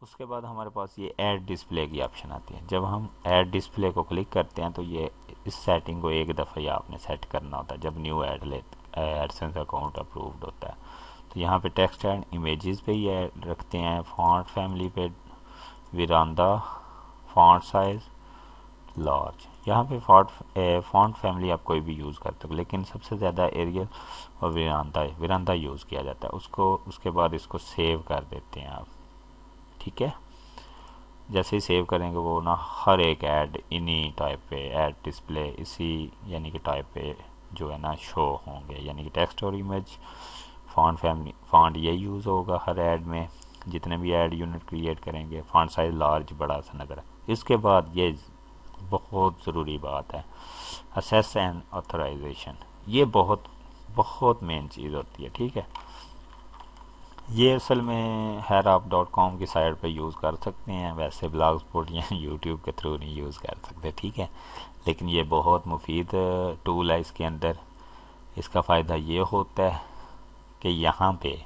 उसके बाद हमारे पास ये ऐड डिस्प्ले की ऑप्शन आती है। जब हम ऐड डिस्प्ले को क्लिक करते हैं तो ये इस सेटिंग को एक दफ़ा ही आपने सेट करना होता है जब न्यू ऐड ले एडसेंस अकाउंट अप्रूव्ड होता है। तो यहाँ पे टेक्स्ट एंड इमेजेस पे ये रखते हैं, फॉन्ट फैमिली पे विरांदा, फॉन्ट साइज लार्ज। यहाँ पे फॉन्ट फैमिली आप कोई भी यूज़ कर सकते हो, लेकिन सबसे ज़्यादा एरियल और विरांदा यूज़ किया जाता है। उसको उसके बाद इसको सेव कर देते हैं आप। ठीक है, जैसे ही सेव करेंगे वो ना हर एक ऐड इन्हीं टाइप पे ऐड डिस्प्ले इसी यानी कि टाइप पे जो है ना शो होंगे, यानी कि टेक्स्ट और इमेज फॉन्ट फैमिली फॉन्ट ये यूज़ होगा हर ऐड में। जितने भी ऐड यूनिट क्रिएट करेंगे फॉन्ट साइज लार्ज बड़ा सा नज़र है। इसके बाद ये बहुत ज़रूरी बात है, असेस एंड ऑथराइजेशन। ये बहुत बहुत मेन चीज़ होती है। ठीक है, ये असल में हैराप.com की साइट पे यूज़ कर सकते हैं, वैसे ब्लॉग स्पॉट या यूट्यूब के थ्रू नहीं यूज़ कर सकते। ठीक है, लेकिन ये बहुत मुफीद टूल है। इसके अंदर इसका फ़ायदा ये होता है कि यहाँ पे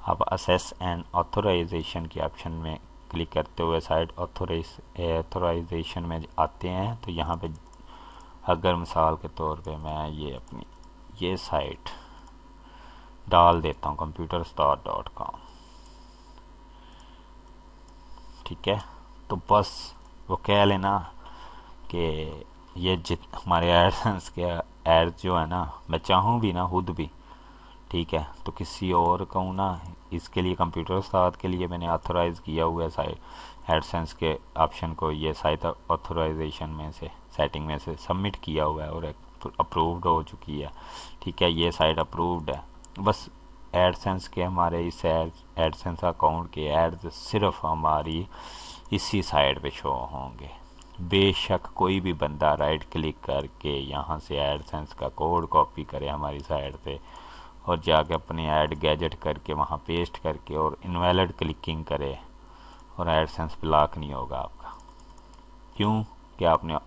आप असेस एंड ऑथराइजेशन के ऑप्शन में क्लिक करते हुए साइट ऑथराइजेशन में आते हैं। तो यहाँ पे अगर मिसाल के तौर पे मैं ये अपनी ये साइट डाल देता हूँ computerstar.com। ठीक है, तो बस वो कह लेना कि ये जित हमारे एडसेंस के एड जो है ना, मैं चाहूँ भी ना खुद भी, ठीक है, तो किसी और को ना इसके लिए कंप्यूटर साथ के लिए मैंने ऑथराइज किया हुआ है साइट एडसेंस के ऑप्शन को, ये साइट ऑथराइजेशन में से सेटिंग में से सबमिट किया हुआ है और अप्रूव्ड हो चुकी है। ठीक है, ये साइट अप्रूव्ड है। बस एडसेंस के हमारे इस एडसेंस अकाउंट के एड्स सिर्फ हमारी इसी साइट पे शो होंगे। बेशक कोई भी बंदा राइट क्लिक करके यहाँ से एडसेंस का कोड कॉपी करे हमारी साइट पे और जाके अपने ऐड गैजेट करके वहाँ पेस्ट करके और इनवैलिड क्लिकिंग करे और एडसेंस ब्लॉक नहीं होगा आपका। क्यों? कि आपने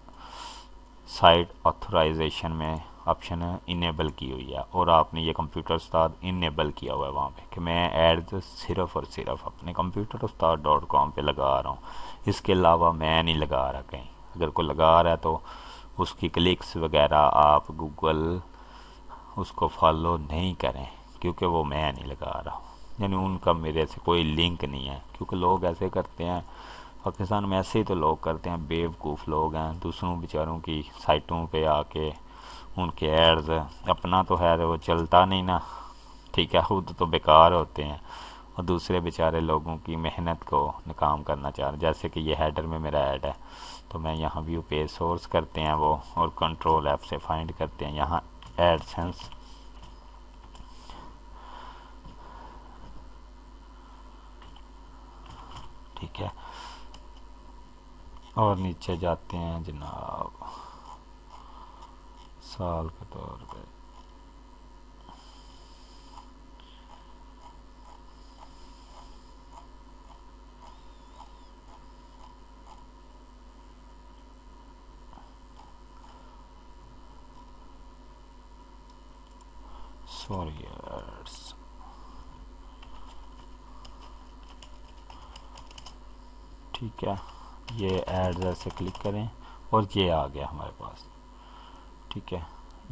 साइट ऑथराइजेशन में ऑप्शन इनेबल की हुई है और आपने ये कंप्यूटर उस्ताद इनेबल किया हुआ है वहाँ पे कि मैं एड्स सिर्फ और सिर्फ अपने computerustaad.com पे लगा रहा हूँ, इसके अलावा मैं नहीं लगा रहा कहीं। अगर कोई लगा रहा है तो उसकी क्लिक्स वगैरह आप गूगल उसको फॉलो नहीं करें, क्योंकि वो मैं नहीं लगा रहा हूँ, यानी उनका मेरे से कोई लिंक नहीं है। क्योंकि लोग ऐसे करते हैं पाकिस्तान में, ऐसे ही तो लोग करते हैं, बेवकूफ़ लोग हैं, दूसरों बेचारों की साइटों पे आके उनके एड्स, अपना तो है वो चलता नहीं ना, ठीक है, खुद तो बेकार होते हैं और दूसरे बेचारे लोगों की मेहनत को नाकाम करना चाह रहे। जैसे कि ये हेडर में मेरा ऐड है, तो मैं यहाँ व्यू पेज सोर्स करते हैं वो और कंट्रोल ऐप से फाइंड करते हैं यहाँ एडसेंस। ठीक है, और नीचे जाते हैं जनाब साल के तौर पे। सॉरी यार्स, ठीक है, ये ऐड ऐसे क्लिक करें और ये आ गया हमारे पास। ठीक है,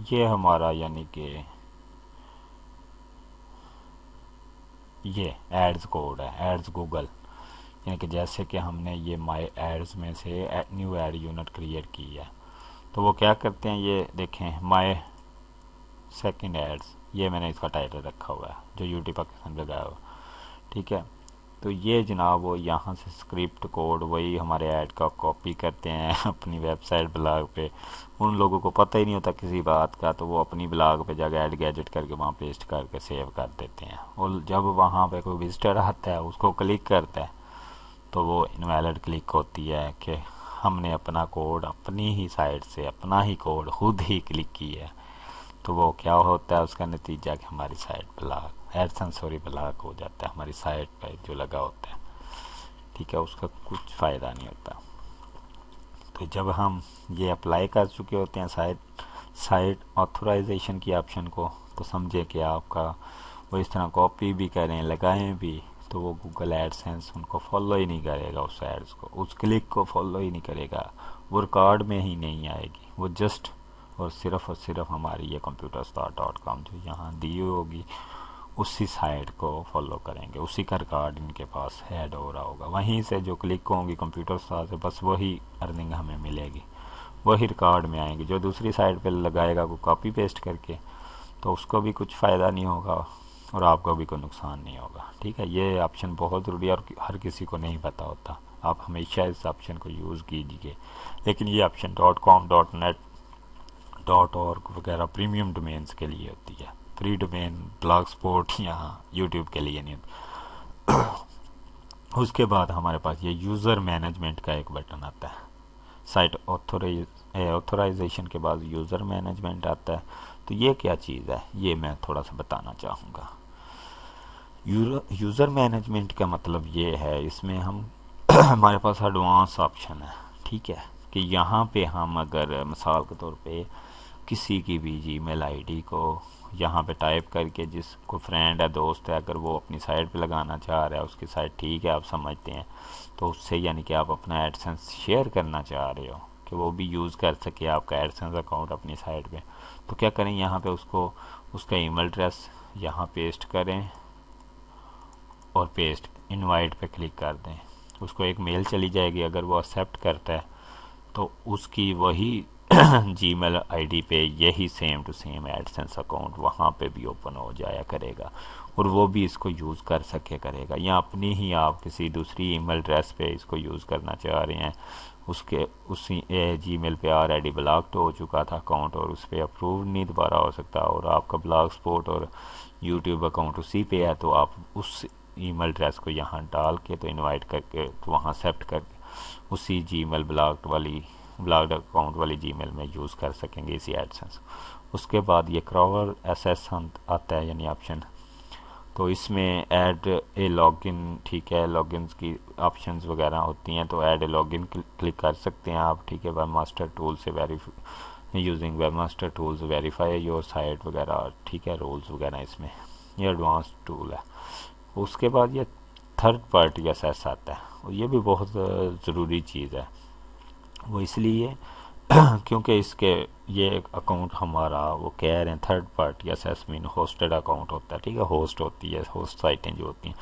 ये हमारा यानी कि ये एड्स कोड है, एड्स गूगल, यानी कि जैसे कि हमने ये माई एड्स में से न्यू एड यूनिट क्रिएट की है, तो वो क्या करते हैं, ये देखें माई सेकंड एड्स, ये मैंने इसका टाइटल रखा हुआ है जो यूट्यूब पाकिस्तान लगाया हुआ। ठीक है, तो ये जनाब वो यहाँ से स्क्रिप्ट कोड वही हमारे ऐड का कॉपी करते हैं अपनी वेबसाइट ब्लॉग पे। उन लोगों को पता ही नहीं होता किसी बात का, तो वो अपनी ब्लॉग पे जगह ऐड गैजेट करके वहाँ पेस्ट करके सेव कर देते हैं और जब वहाँ पे कोई विजिटर आता है उसको क्लिक करता है तो वो इनवैलिड क्लिक होती है कि हमने अपना कोड अपनी ही साइट से अपना ही कोड खुद ही क्लिक किया है। तो वो क्या होता है, उसका नतीजा कि हमारी site block AdSense sorry block हो जाता है, हमारी साइट पर जो लगा होता है। ठीक है, उसका कुछ फ़ायदा नहीं होता। तो जब हम ये अप्लाई कर चुके होते हैं साइट ऑथराइजेशन की ऑप्शन को, तो समझे कि आपका वो इस तरह कॉपी भी करें लगाएं भी तो वो गूगल एडसेंस उनको फॉलो ही नहीं करेगा, उस एड्स को, उस क्लिक को फॉलो ही नहीं करेगा, वो रिकॉर्ड में ही नहीं आएगी, वो जस्ट और सिर्फ हमारी ये computerstar.com जो यहाँ दी होगी उसी साइट को फॉलो करेंगे, उसी का रिकॉर्ड इनके पास ऐड हो रहा होगा, वहीं से जो क्लिक होंगी कंप्यूटर स्टार से बस वही अर्निंग हमें मिलेगी, वही रिकॉर्ड में आएंगे। जो दूसरी साइट पे लगाएगा वो कॉपी पेस्ट करके, तो उसको भी कुछ फ़ायदा नहीं होगा और आपको भी कोई नुकसान नहीं होगा। ठीक है, ये ऑप्शन बहुत ज़रूरी है और हर किसी को नहीं पता होता, आप हमेशा इस ऑप्शन को यूज़ कीजिए। लेकिन ये ऑप्शन .com .net .org वगैरह प्रीमियम डोमेन्स के लिए होती है, फ्री डोमेन ब्लॉग स्पॉट यहाँ यूट्यूब के लिए नहीं होती। उसके बाद हमारे पास ये यूज़र मैनेजमेंट का एक बटन आता है, साइट ऑथोराइजेशन के बाद यूज़र मैनेजमेंट आता है। तो ये क्या चीज़ है, ये मैं थोड़ा सा बताना चाहूँगा। यूज़र मैनेजमेंट का मतलब ये है, इसमें हम हमारे पास एडवांस ऑप्शन है, ठीक है, कि यहाँ पे हम अगर मिसाल के तौर पे किसी की भी जीमेल आईडी को यहाँ पे टाइप करके, जिसको फ्रेंड है, दोस्त है, अगर वो अपनी साइट पे लगाना चाह रहा है, उसकी साइट ठीक है आप समझते हैं, तो उससे यानी कि आप अपना एडसेंस शेयर करना चाह रहे हो कि वो भी यूज़ कर सके आपका एडसेंस अकाउंट अपनी साइट पे, तो क्या करें, यहाँ पे उसको उसका ईमेल एड्रेस यहाँ पेस्ट करें और पेस्ट इनवाइट पे क्लिक कर दें, उसको एक मेल चली जाएगी, अगर वो एक्सेप्ट करता है तो उसकी वही जीमेल आईडी पे यही same to same AdSense account वहाँ पे भी ओपन हो जाया करेगा और वो भी इसको यूज़ कर सके करेगा, या अपनी ही आप किसी दूसरी ईमेल एड्रेस पे इसको यूज़ करना चाह रहे हैं, उसके उसी जीमेल पे ऑलरेडी ब्लॉक हो चुका था अकाउंट और उस पर अप्रूव नहीं दोबारा हो सकता, और आपका ब्लॉग स्पॉट और यूट्यूब अकाउंट उसी पे है, तो आप उस ईमेल एड्रेस को यहाँ डाल के तो इनवाइट करके तो वहाँ एक्सेप्ट करके उसी जीमेल ब्लॉग्ड अकाउंट वाली जीमेल में यूज़ कर सकेंगे इसी एडसेंस। उसके बाद ये क्रॉवर एसएस आता है यानी ऑप्शन, तो इसमें ऐड ए लॉगिन, ठीक है, लॉगिन की ऑप्शंस वगैरह होती हैं, तो ऐड ए लॉगिन क्लिक कर सकते हैं आप, ठीक है, वेब मास्टर टूल से using web master tools verify your site वगैरह, ठीक है, रूल्स वगैरह इसमें, ये एडवांस टूल है। उसके बाद ये थर्ड पार्टी एसेस आता है और ये भी बहुत ज़रूरी चीज़ है, वो इसलिए क्योंकि इसके ये एक अकाउंट हमारा वो कह रहे हैं third party access mean hosted account होता है, ठीक है, होस्ट होती है, होस्ट साइटें जो होती हैं,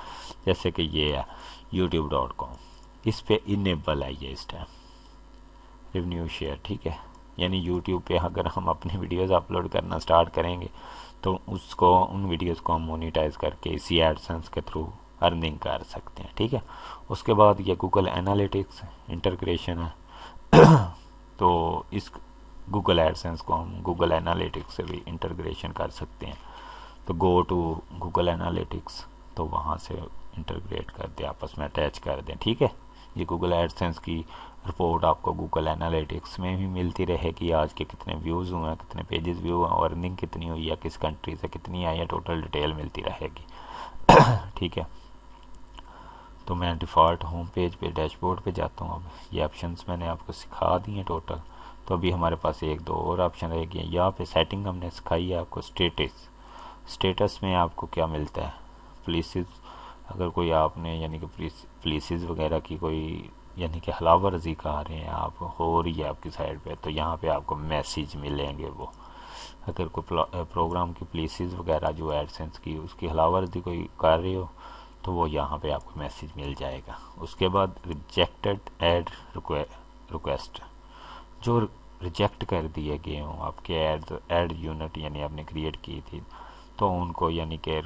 जैसे कि ये है youtube.com, इस पे इनेबल है ये इस टाइम रेवेन्यू शेयर, ठीक है, यानी यूट्यूब पे अगर हम अपनी वीडियोस अपलोड करना स्टार्ट करेंगे तो उसको उन वीडियोस को हम मोनेटाइज करके इसी एडसेंस के थ्रू अर्निंग कर सकते हैं, ठीक है। उसके बाद ये गूगल एनालिटिक्स इंटीग्रेशन है तो इस गूगल एडसेंस को हम गूगल एनालिटिक्स से भी इंटीग्रेशन कर सकते हैं, तो गो टू गूगल एनालिटिक्स, तो वहाँ से इंटीग्रेट कर दें, आपस में अटैच कर दें, ठीक है। ये गूगल एडसेंस की रिपोर्ट आपको गूगल एनालिटिक्स में भी मिलती रहेगी, आज के कितने व्यूज़ हुए हैं, कितने पेजेस व्यू हुए हैं, अर्निंग कितनी हुई है, किस कंट्री से कितनी आई है, टोटल डिटेल मिलती रहेगी ठीक है। तो मैं डिफ़ॉल्ट होम पेज पे डैशबोर्ड पे जाता हूँ। अब ये ऑप्शंस मैंने आपको सिखा दिए टोटल, तो अभी हमारे पास एक दो और ऑप्शन रह गए। यहाँ पे सेटिंग हमने सिखाई है आपको, स्टेटस में आपको क्या मिलता है, प्लेसेस, अगर कोई आपने यानी कि प्लेसेस वगैरह की कोई यानी कि हलावरजी कर रहे हैं आप, हो रही है आपकी साइड पे, तो यहाँ पे आपको मैसेज मिलेंगे। वो अगर कोई प्रोग्राम की प्लेसेस वगैरह जो एडसेंस की उसकी हलावरजी कोई कर रहे हो तो वो यहाँ पे आपको मैसेज मिल जाएगा। उसके बाद रिजेक्टेड ऐड रिक्वेस्ट, जो रिजेक्ट कर दिए गए हों आपके ऐड यूनिट यानी आपने क्रिएट की थी, तो उनको यानी कि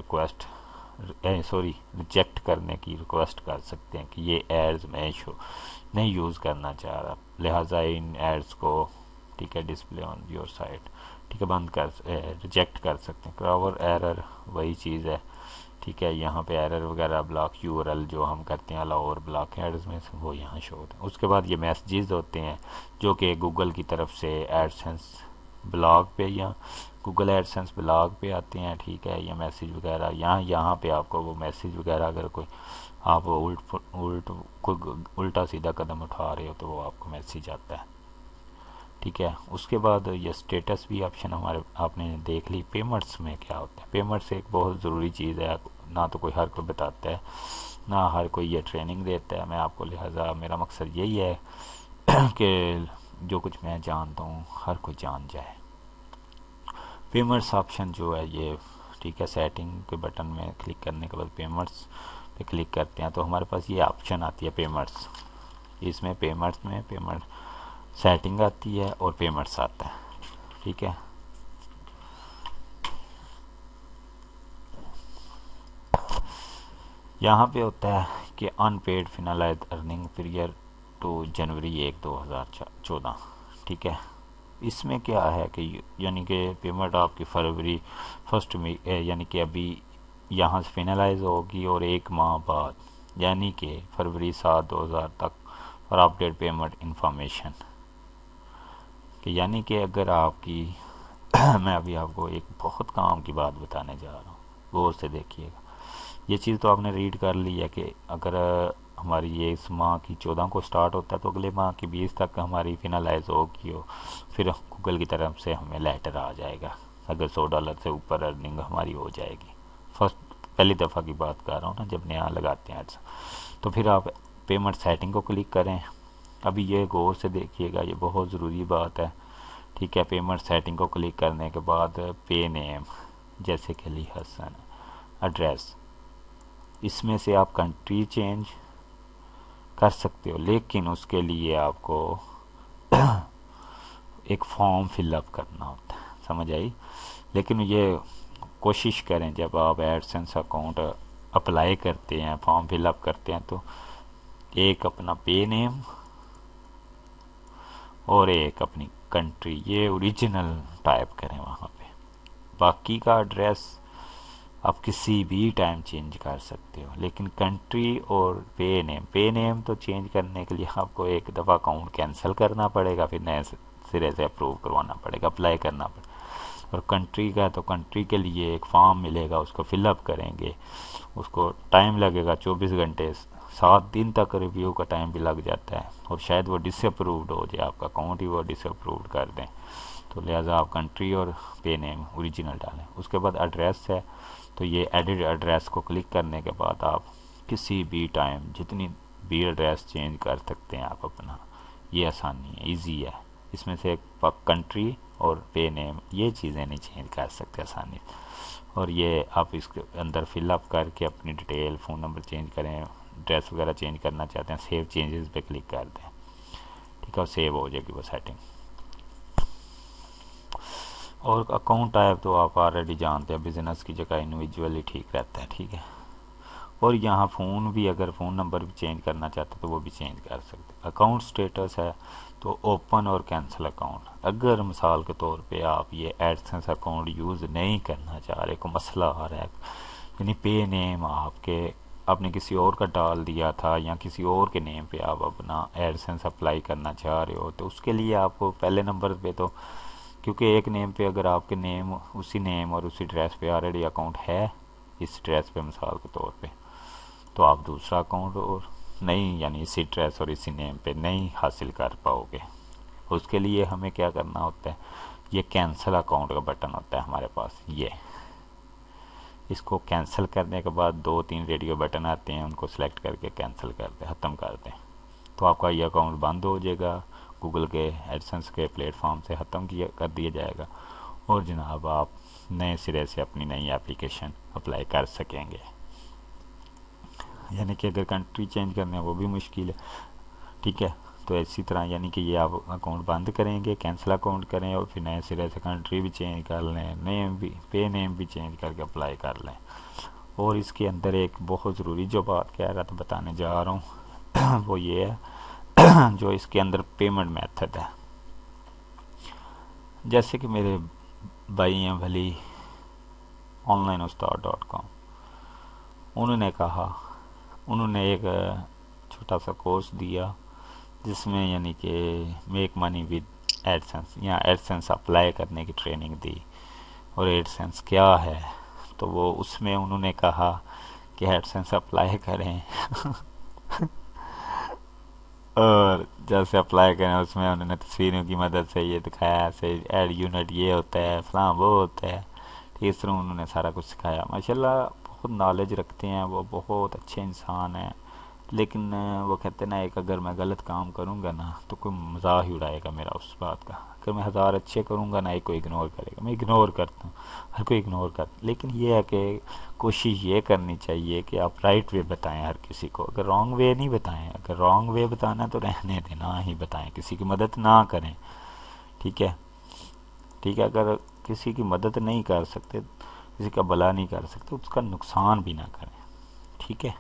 रिजेक्ट करने की रिक्वेस्ट कर सकते हैं कि ये एड्स मैं नहीं यूज़ करना चाह रहा, लिहाजा इन एड्स को, ठीक है, डिस्प्ले ऑन योर साइट, ठीक है, बंद कर रिजेक्ट कर सकते हैं। क्रॉवर एरर वही चीज़ है, ठीक है, यहाँ पे एरर वगैरह ब्लॉक यूआरएल जो हम करते हैं अलाउ और ब्लॉक एड्स में से, वो यहाँ शो होते हैं। उसके बाद ये मैसेजेस होते हैं जो कि गूगल की तरफ से एडसेंस ब्लॉग पे या गूगल एडसेंस ब्लॉग पे आते हैं, ठीक है, या मैसेज वगैरह यहाँ पे आपको वो मैसेज वगैरह अगर कोई आप उल्टा सीधा कदम उठा रहे हो तो वो आपको मैसेज आता है, ठीक है। उसके बाद ये स्टेटस भी ऑप्शन हमारे आपने देख ली। पेमेंट्स में क्या होता है, पेमेंट्स एक बहुत ज़रूरी चीज़ है ना तो कोई हर कोई बताता है, ना हर कोई ये ट्रेनिंग देता है। मैं आपको लिहाजा मेरा मकसद यही है कि जो कुछ मैं जानता हूँ हर कोई जान जाए। पेमेंट्स ऑप्शन जो है ये, ठीक है, सेटिंग के बटन में क्लिक करने के बाद पेमेंट्स पे क्लिक करते हैं तो हमारे पास ये ऑप्शन आती है पेमेंट्स। इसमें पेमेंट्स में पेमेंट सेटिंग आती है और पेमेंट्स आता है, ठीक है। यहाँ पे होता है कि अनपेड फिनलाइज अर्निंग पीरियड टू जनवरी 1 2014, ठीक है। इसमें क्या है कि यानी कि पेमेंट आपकी फरवरी फर्स्ट में यानी कि अभी यहाँ से फिनलाइज होगी और 1 माह बाद यानी कि फरवरी 7 2000 तक और अपडेट पेमेंट इंफॉर्मेशन कि यानी कि अगर आपकी मैं अभी आपको एक बहुत काम की बात बताने जा रहा हूँ, गौर से देखिएगा। ये चीज़ तो आपने रीड कर ली है कि अगर हमारी ये इस माह की 14 को स्टार्ट होता है तो अगले माह की 20 तक हमारी फिनलाइज होगी हो, फिर गूगल की तरफ से हमें लेटर आ जाएगा अगर $100 से ऊपर अर्निंग हमारी हो जाएगी। फर्स्ट पहली दफ़ा की बात कर रहा हूँ ना, जब नया लगाते हैं एड्स। तो फिर आप पेमेंट सेटिंग को क्लिक करें। अभी ये गौर से देखिएगा, ये बहुत ज़रूरी बात है, ठीक है। पेमेंट सेटिंग को क्लिक करने के बाद पे नेम जैसे कि अली हसन, एड्रेस, इसमें से आप कंट्री चेंज कर सकते हो, लेकिन उसके लिए आपको एक फॉर्म फिलअप करना होता है, समझ आई। लेकिन ये कोशिश करें जब आप एडसेंस अकाउंट अप्लाई करते हैं, फॉर्म फिलअप करते हैं, तो एक अपना पे नेम और एक अपनी कंट्री ये ओरिजिनल टाइप करें वहाँ पे। बाकी का एड्रेस आप किसी भी टाइम चेंज कर सकते हो, लेकिन कंट्री और पे नेम तो चेंज करने के लिए आपको एक दफ़ा अकाउंट कैंसिल करना पड़ेगा, फिर नए सिरे से अप्रूव करवाना पड़ेगा, अप्लाई करना पड़ेगा। और कंट्री का तो कंट्री के लिए एक फॉर्म मिलेगा, उसको फिलअप करेंगे, उसको टाइम लगेगा 24 घंटे, 7 दिन तक रिव्यू का टाइम भी लग जाता है, और शायद वो डिसअप्रूव्ड हो जाए, आपका अकाउंट ही वो डिसअप्रूव्ड कर दें। तो लिहाजा आप कंट्री और पे नेम ओरिजिनल डालें। उसके बाद एड्रेस है, तो ये एडिट एड्रेस को क्लिक करने के बाद आप किसी भी टाइम जितनी भी एड्रेस चेंज कर सकते हैं आप अपना। ये आसानी है, इजी है। इसमें से कंट्री और पे नेम ये चीज़ें नहीं चेंज कर सकते आसानी। और ये आप इसके अंदर फिलअप करके अपनी डिटेल, फ़ोन नंबर चेंज करें, एड्रेस वगैरह चेंज करना चाहते हैं, सेव चेंजेस पे क्लिक कर दें, ठीक है, और सेव हो जाएगी वो सेटिंग। और अकाउंट टाइप तो आप ऑलरेडी जानते हैं, बिजनेस की जगह इंडिविजुअली ठीक रहता है, ठीक है। और यहाँ फ़ोन भी, अगर फ़ोन नंबर भी चेंज करना चाहते हैं तो वो भी चेंज कर सकते हैं। अकाउंट स्टेटस है तो ओपन और कैंसिल अकाउंट। अगर मिसाल के तौर पे आप ये एडसेंस अकाउंट यूज़ नहीं करना चाह रहे, को मसला आ रहा है, यानी पे नेम आपने किसी और का डाल दिया था या किसी और के नेम पे आप अपना एडसेंस अप्लाई करना चाह रहे हो, तो उसके लिए आपको पहले नंबर पे तो, क्योंकि एक नेम पे अगर आपके नेम उसी नेम और उसी ड्रेस पे ऑलरेडी अकाउंट है इस ड्रेस पे मिसाल के तौर पे, तो आप दूसरा अकाउंट और नहीं, यानी इसी ड्रेस और इसी नेम पे नहीं हासिल कर पाओगे। उसके लिए हमें क्या करना होता है, ये कैंसिल अकाउंट का बटन होता है हमारे पास, ये इसको कैंसिल करने के बाद 2-3 रेडियो बटन आते हैं, उनको सेलेक्ट करके कैंसिल कर दें, ख़त्म कर दें, तो आपका ये अकाउंट बंद हो जाएगा, गूगल के एडसेंस के प्लेटफॉर्म से ख़त्म किया कर दिया जाएगा, और जनाब आप नए सिरे से अपनी नई एप्लीकेशन अप्लाई कर सकेंगे। यानी कि अगर कंट्री चेंज करना है वो भी मुश्किल है, ठीक है। तो इसी तरह यानी कि ये आप अकाउंट बंद करेंगे, कैंसिल अकाउंट करें, और फिर नए सिरे से कंट्री भी चेंज कर लें, नेम भी, पे नेम भी चेंज करके अप्लाई कर लें। और इसके अंदर एक बहुत ज़रूरी जो बात कह रहा था बताने जा रहा हूँ वो ये है जो इसके अंदर पेमेंट मेथड है। जैसे कि मेरे भाई हैं भली onlineustaad.com, उन्होंने एक छोटा सा कोर्स दिया जिसमें यानी कि मेक मनी विद एडसेंस या एडसेंस अप्लाई करने की ट्रेनिंग दी। और एडसेंस क्या है, तो वो उसमें उन्होंने कहा कि एडसेंस अप्लाई करें और जैसे अप्लाई करें उसमें उन्होंने तस्वीरों की मदद से ये दिखाया, ऐसे एड यूनिट ये होता है, फलां वो होता है, इस तरह उन्होंने सारा कुछ सिखाया। माशाल्लाह बहुत नॉलेज रखते हैं, वो बहुत अच्छे इंसान हैं। लेकिन वो कहते हैं ना, एक अगर मैं गलत काम करूँगा ना तो कोई मजाक ही उड़ाएगा मेरा उस बात का। अगर मैं हज़ार अच्छे करूँगा ना, एक को इग्नोर करेगा। मैं इग्नोर करता हूँ, हर कोई इग्नोर करता। लेकिन ये है कि कोशिश ये करनी चाहिए कि आप राइट वे बताएं हर किसी को। अगर रॉन्ग वे नहीं बताएं, अगर रॉन्ग वे बताना है तो रहने दें, ना ही बताएं, किसी की मदद ना करें। ठीक है, ठीक है। अगर किसी की मदद नहीं कर सकते, किसी का भला नहीं कर सकते, उसका नुकसान भी ना करें। ठीक है।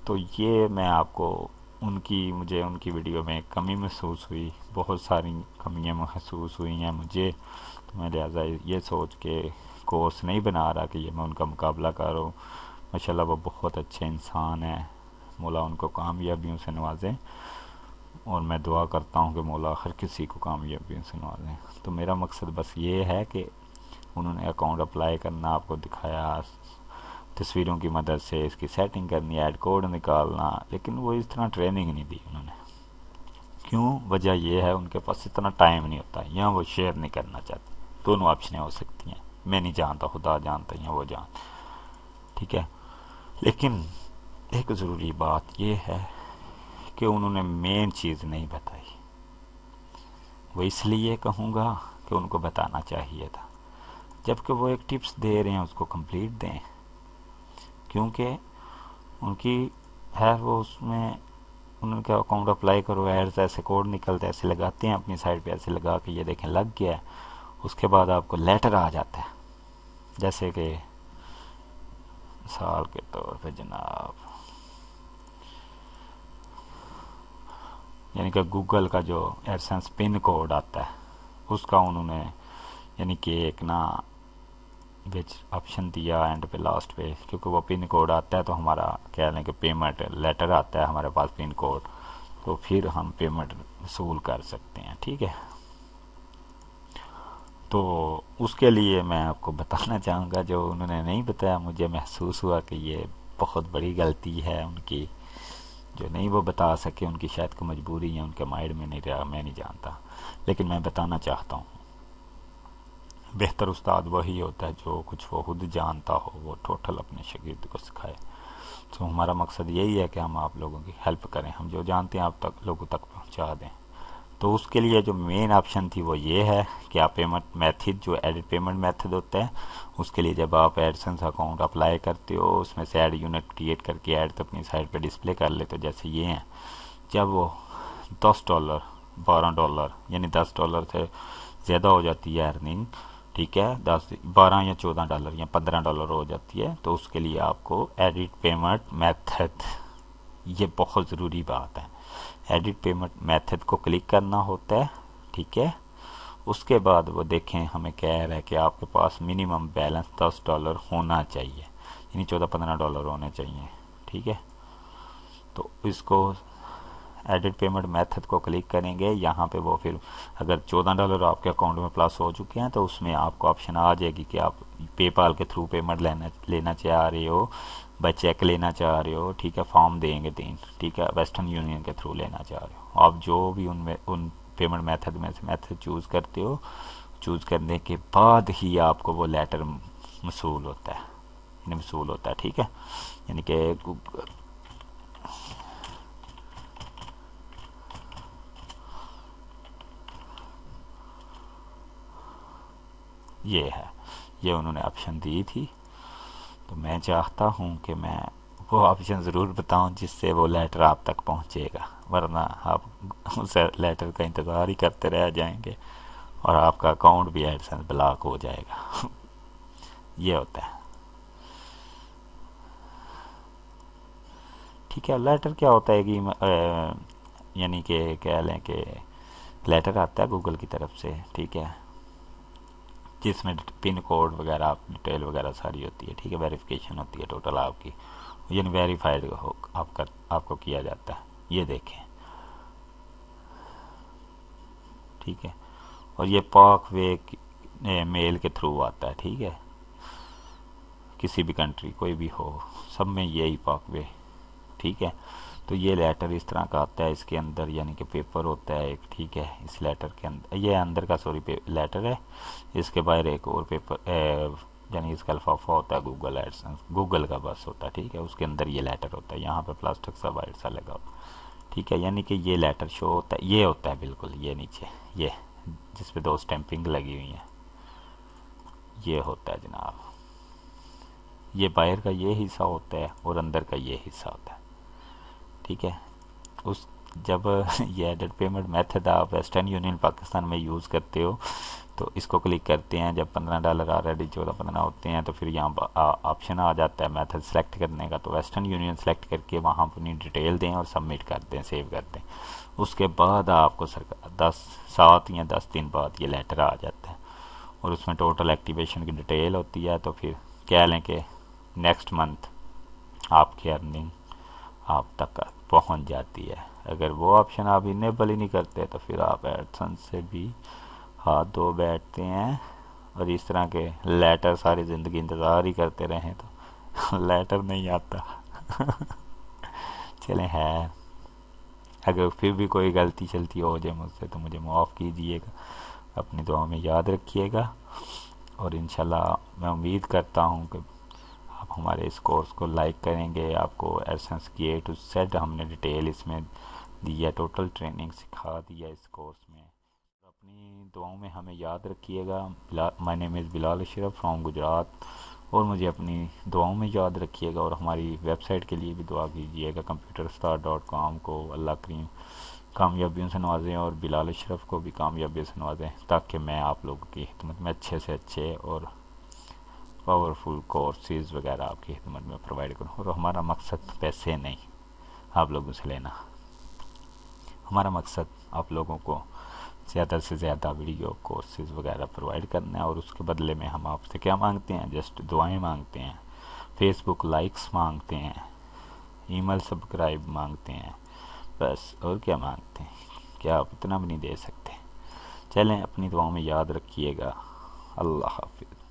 तो ये मैं आपको मुझे उनकी वीडियो में कमी महसूस हुई, बहुत सारी कमियां महसूस हुई हैं मुझे। तो मैं लिहाजा ये सोच के कोर्स नहीं बना रहा कि ये मैं उनका मुकाबला करूँ। माशाल्लाह वो बहुत अच्छे इंसान हैं, मौला उनको कामयाबियों से नवाजें। और मैं दुआ करता हूँ कि मौला हर किसी को कामयाबियों से नवाजें। तो मेरा मकसद बस ये है कि उन्होंने अकाउंट अप्लाई करना आपको दिखाया, तस्वीरों की मदद से इसकी सेटिंग करनी, ऐड कोड निकालना, लेकिन वो इस तरह ट्रेनिंग नहीं दी उन्होंने। क्यों? वजह यह है उनके पास इतना टाइम नहीं होता, या वो शेयर नहीं करना चाहते। दोनों ऑप्शनें हो सकती हैं, मैं नहीं जानता, खुदा जानता या वो जान। ठीक है। लेकिन एक ज़रूरी बात यह है कि उन्होंने मेन चीज़ नहीं बताई। वो इसलिए कहूँगा कि उनको बताना चाहिए था। जबकि वो एक टिप्स दे रहे हैं, उसको कंप्लीट दें। क्योंकि उनकी है वो उसमें उनका अकाउंट अप्लाई करो, एड्स ऐसे कोड निकलते ऐसे लगाते हैं अपनी साइड पे, ऐसे लगा के ये देखें लग गया है। उसके बाद आपको लेटर आ जाता है, जैसे कि मिसाल के तौर पे जनाब, यानी कि गूगल का जो एडसेंस पिन कोड आता है उसका उन्होंने यानी कि एक ना विच ऑप्शन दिया एंड पे लास्ट पे, क्योंकि वो पिन कोड आता है तो हमारा कह लें कि पेमेंट लेटर आता है हमारे पास पिन कोड, तो फिर हम पेमेंट वसूल कर सकते हैं। ठीक है। तो उसके लिए मैं आपको बताना चाहूँगा, जो उन्होंने नहीं बताया, मुझे महसूस हुआ कि ये बहुत बड़ी गलती है उनकी, जो नहीं वो बता सके। उनकी शायद को मजबूरी है, उनके माइंड में नहीं रहा, मैं नहीं जानता। लेकिन मैं बताना चाहता हूँ, बेहतर उस्ताद वही होता है जो कुछ वो खुद जानता हो, वो टोटल अपने शागिर्द को सिखाए। तो हमारा मकसद यही है कि हम आप लोगों की हेल्प करें, हम जो जानते हैं आप तक लोगों तक पहुंचा दें। तो उसके लिए जो मेन ऑप्शन थी वो ये है कि आप पेमेंट मेथड, जो एडिट पेमेंट मेथड होता है, उसके लिए जब आप एडसेंस अकाउंट अप्लाई करते हो, उसमें से ऐड यूनिट क्रिएट करके ऐड तो अपनी साइट पे डिस्प्ले कर लेते हो, जैसे ये हैं। जब वो $10, $12 यानी $10 से ज़्यादा हो जाती है अर्निंग, ठीक है, 10 12 या $14 या $15 हो जाती है, तो उसके लिए आपको एडिट पेमेंट मेथड, ये बहुत ज़रूरी बात है, एडिट पेमेंट मेथड को क्लिक करना होता है। ठीक है। उसके बाद वो देखें हमें कह रहा है कि आपके पास मिनिमम बैलेंस $10 होना चाहिए, यानी $14-15 होने चाहिए। ठीक है। तो इसको एडिट पेमेंट मेथड को क्लिक करेंगे, यहाँ पे वो फिर अगर $14 आपके अकाउंट में प्लस हो चुके हैं तो उसमें आपको ऑप्शन आ जाएगी कि आप पेपाल के थ्रू पेमेंट लेना चाह रहे हो, बाय चेक लेना चाह रहे हो। ठीक है। फॉर्म देंगे 3। ठीक है। वेस्टर्न यूनियन के थ्रू लेना चाह रहे हो, आप जो भी उनमें उन पेमेंट मेथड में से मेथड चूज़ करते हो, चूज़ करने के बाद ही आपको वो लेटर मसूल होता है, मसूल होता है। ठीक है। यानी कि ये है, ये उन्होंने ऑप्शन दी थी। तो मैं चाहता हूँ कि मैं वो ऑप्शन ज़रूर बताऊँ जिससे वो लेटर आप तक पहुँचेगा, वरना आप उस लेटर का इंतज़ार ही करते रह जाएंगे और आपका अकाउंट भी एडसेंस ब्लॉक हो जाएगा। ये होता है। ठीक है। लेटर क्या होता है कि यानी कि कह लें कि लेटर आता है गूगल की तरफ से, ठीक है, जिसमें पिन कोड वगैरह डिटेल वगैरह सारी होती है। ठीक है। वेरिफिकेशन होती है टोटल आपकी, यानी वेरीफाइड हो आपको किया जाता है। ये देखें। ठीक है। और ये पाक वे मेल के थ्रू आता है। ठीक है। किसी भी कंट्री कोई भी हो, सब में यही पाक वे। ठीक है। तो ये लेटर इस तरह का आता है, इसके अंदर यानी कि पेपर होता है एक। ठीक है। इस लेटर के अंदर, ये अंदर का सॉरी लेटर है, इसके बाहर एक और पेपर यानी इसका अल्फाफा होता है गूगल एडसेंस, गूगल का बस होता है, ठीक है। उसके अंदर ये लेटर होता है, यहाँ पे प्लास्टिक सा वाइट सा लगा हुआ, ठीक है। यानी कि ये लेटर शो होता है, ये होता है बिल्कुल, ये नीचे ये जिस पे दो स्टैंपिंग लगी हुई है, ये होता है जनाब। ये बाहर का ये हिस्सा होता है और अंदर का ये हिस्सा होता है, ठीक है। उस जब ये एडेड पेमेंट मेथड आप वेस्टर्न यूनियन पाकिस्तान में यूज़ करते हो तो इसको क्लिक करते हैं, जब $15 ऑलरेडी 14-15 होते हैं तो फिर यहाँ ऑप्शन आ जाता है मेथड सेलेक्ट करने का, तो वेस्टर्न यूनियन सेलेक्ट करके वहाँ अपनी डिटेल दें और सबमिट कर दें, सेव कर दें। उसके बाद आपको सरकार 7 या 10 दिन बाद ये लेटर आ जाता है और उसमें टोटल एक्टिवेशन की डिटेल होती है। तो फिर कह लें कि नेक्स्ट मंथ आपकी अर्निंग आप तक पहुंच जाती है। अगर वो ऑप्शन आप इनेबल ही नहीं करते तो फिर आप एडसेंस से भी हाथ धो बैठते हैं और इस तरह के लेटर सारी ज़िंदगी इंतज़ार ही करते रहें तो लेटर नहीं आता। चलें है, अगर फिर भी कोई गलती चलती हो जाए मुझसे तो मुझे माफ़ कीजिएगा, अपनी दुआ में याद रखिएगा। और इंशाल्लाह मैं उम्मीद करता हूँ कि आप हमारे इस कोर्स को लाइक करेंगे। आपको एडसेंस की ए टू जेड हमने डिटेल इसमें दी है, टोटल ट्रेनिंग सिखा दी है इस कोर्स में। अपनी दुआओं में हमें याद रखिएगा। My name is Bilal Ashraf from Gujarat, और मुझे अपनी दुआओं में याद रखिएगा और हमारी वेबसाइट के लिए भी दुआ कीजिएगा computerstar.com को अल्लाह करीम कामयाबियों से नवाजें और बिलाल अशरफ को भी कामयाबियों से नवाजें, ताकि मैं आप लोगों की खिदमत में अच्छे से अच्छे और पावरफुल कोर्सेज वगैरह आपकी खिदमत में प्रोवाइड करूँ। और हमारा मकसद पैसे नहीं आप लोगों से लेना, हमारा मकसद आप लोगों को ज़्यादा से ज़्यादा वीडियो कोर्सेज वगैरह प्रोवाइड करना है। और उसके बदले में हम आपसे क्या मांगते हैं, जस्ट दुआएं मांगते हैं, फेसबुक लाइक्स मांगते हैं, ईमेल सब्सक्राइब मांगते हैं, बस। और क्या मांगते हैं, क्या आप इतना भी नहीं दे सकते। चलें, अपनी दुआओं में याद रखिएगा। अल्लाह हाफिज़।